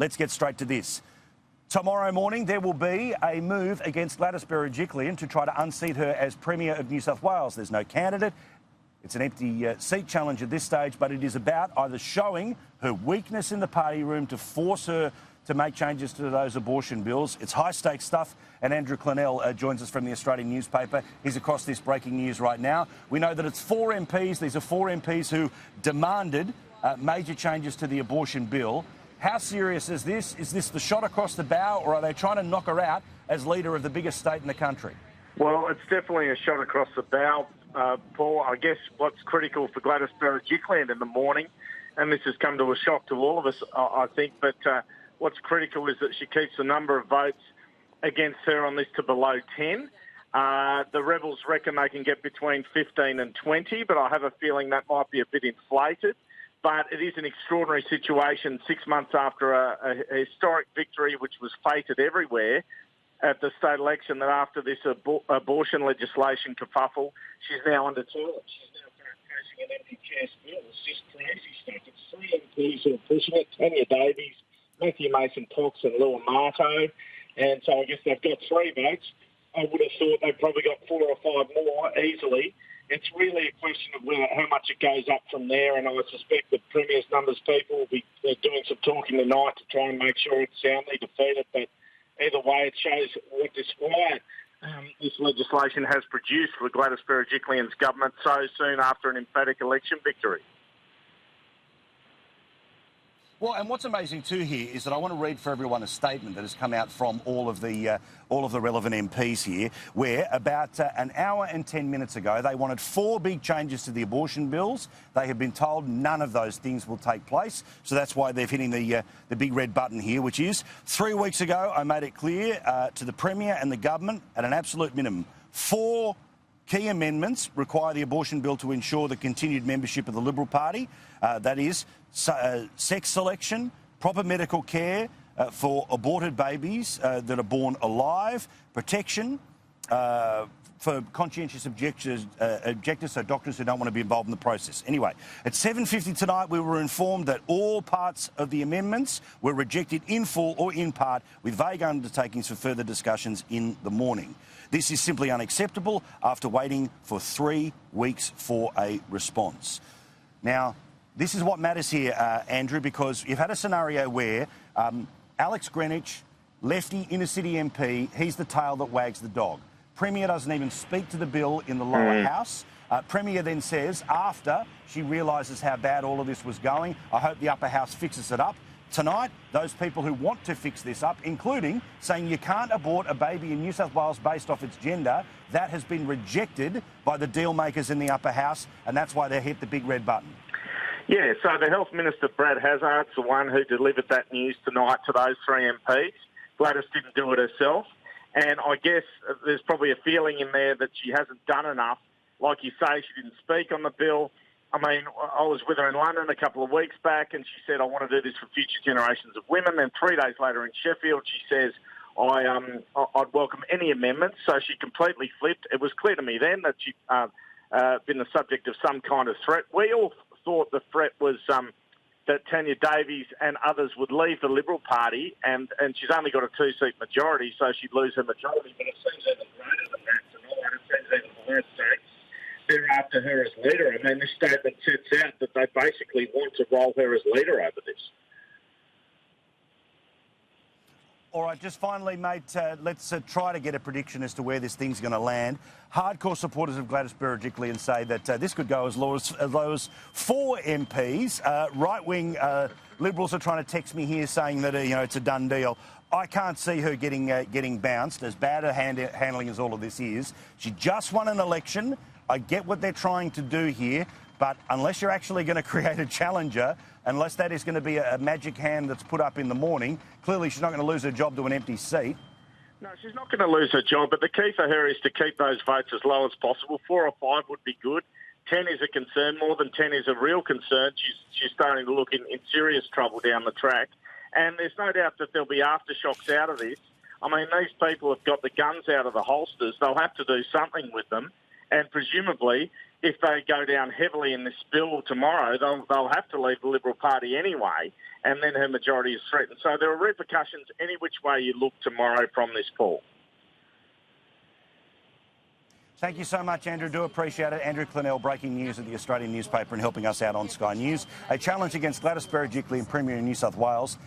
let's get straight to this. Tomorrow morning, there will be a move against Gladys Berejiklian to try to unseat her as Premier of New South Wales. There's no candidate. It's an empty seat challenge at this stage, but it is about either showing her weakness in the party room to force her to make changes to those abortion bills. It's high-stakes stuff, and Andrew Clennell joins us from the Australian newspaper. He's across this breaking news right now. We know that it's 4 MPs. These are 4 MPs who demanded major changes to the abortion bill. How serious is this? Is this the shot across the bow, or are they trying to knock her out as leader of the biggest state in the country? Well, it's definitely a shot across the bow, Paul. I guess what's critical for Gladys Berejiklian in the morning, and this has come to a shock to all of us, I think, but what's critical is that she keeps the number of votes against her on this to below 10. The Rebels reckon they can get between 15 and 20, but I have a feeling that might be a bit inflated. But it is an extraordinary situation 6 months after a historic victory, which was fated everywhere at the state election, that after this abortion legislation kerfuffle, she's now under challenge. She's now facing an empty chair bill. It's just crazy stuff. It's 3 MPs who are pushing it: Tanya Davies, Matthew Mason-Cox and Lou Amato. And so I guess they've got 3 votes. I would have thought they've probably got 4 or 5 more easily. It's really a question of how much it goes up from there, and I suspect that Premier's numbers people will be doing some talking tonight to try and make sure it's soundly defeated. But either way, it shows what disquiet this legislation has produced for Gladys Berejiklian's government so soon after an emphatic election victory. Well, and what's amazing too here is that I want to read for everyone a statement that has come out from all of the relevant MPs here, where about an hour and 10 minutes ago they wanted 4 big changes to the abortion bills. They have been told none of those things will take place, so that's why they're hitting the big red button here, which is 3 weeks ago I made it clear to the Premier and the government at an absolute minimum, 4 key amendments require the abortion bill to ensure the continued membership of the Liberal Party. That is sex selection, proper medical care for aborted babies that are born alive, protection for conscientious objectors, so doctors who don't want to be involved in the process. Anyway, at 7:50 tonight, we were informed that all parts of the amendments were rejected in full or in part, with vague undertakings for further discussions in the morning. This is simply unacceptable after waiting for 3 weeks for a response. Now, this is what matters here, Andrew, because you've had a scenario where Alex Greenwich, lefty inner-city MP, he's the tail that wags the dog. Premier doesn't even speak to the bill in the lower house. Premier then says, after she realises how bad all of this was going, I hope the upper house fixes it up. Tonight, those people who want to fix this up, including saying you can't abort a baby in New South Wales based off its gender, that has been rejected by the deal makers in the upper house, and that's why they hit the big red button. Yeah, so the Health Minister, Brad Hazzard's the one who delivered that news tonight to those 3 MPs. Gladys didn't do it herself. And I guess there's probably a feeling in there that she hasn't done enough. Like you say, she didn't speak on the bill. I mean, I was with her in London a couple of weeks back, and she said, I want to do this for future generations of women. Then 3 days later in Sheffield, she says, I'd welcome any amendments. So she completely flipped. It was clear to me then that she'd been the subject of some kind of threat. We all thought the threat was that Tanya Davies and others would leave the Liberal Party, and she's only got a 2-seat majority, so she'd lose her majority. But it seems even greater than that tonight. It seems even for her sake, they're after her as leader. I mean, this statement sets out that they basically want to roll her as leader over this. All right, just finally, mate, let's try to get a prediction as to where this thing's going to land. Hardcore supporters of Gladys Berejiklian say that this could go as low as 4 MPs. Right-wing Liberals are trying to text me here saying that it's a done deal. I can't see her getting bounced, as bad a handling as all of this is. She just won an election. I get what they're trying to do here, but unless you're actually going to create a challenger, unless that is going to be a magic hand that's put up in the morning, clearly she's not going to lose her job to an empty seat. No, she's not going to lose her job, but the key for her is to keep those votes as low as possible. 4 or 5 would be good. 10 is a concern. More than 10 is a real concern. She's starting to look in serious trouble down the track. And there's no doubt that there'll be aftershocks out of this. I mean, these people have got the guns out of the holsters. They'll have to do something with them. And presumably, if they go down heavily in this bill tomorrow, they'll have to leave the Liberal Party anyway, and then her majority is threatened. So there are repercussions any which way you look tomorrow from this poll. Thank you so much, Andrew. Do appreciate it. Andrew Clennell, breaking news at the Australian newspaper and helping us out on Sky News. A challenge against Gladys Berejiklian, Premier in New South Wales.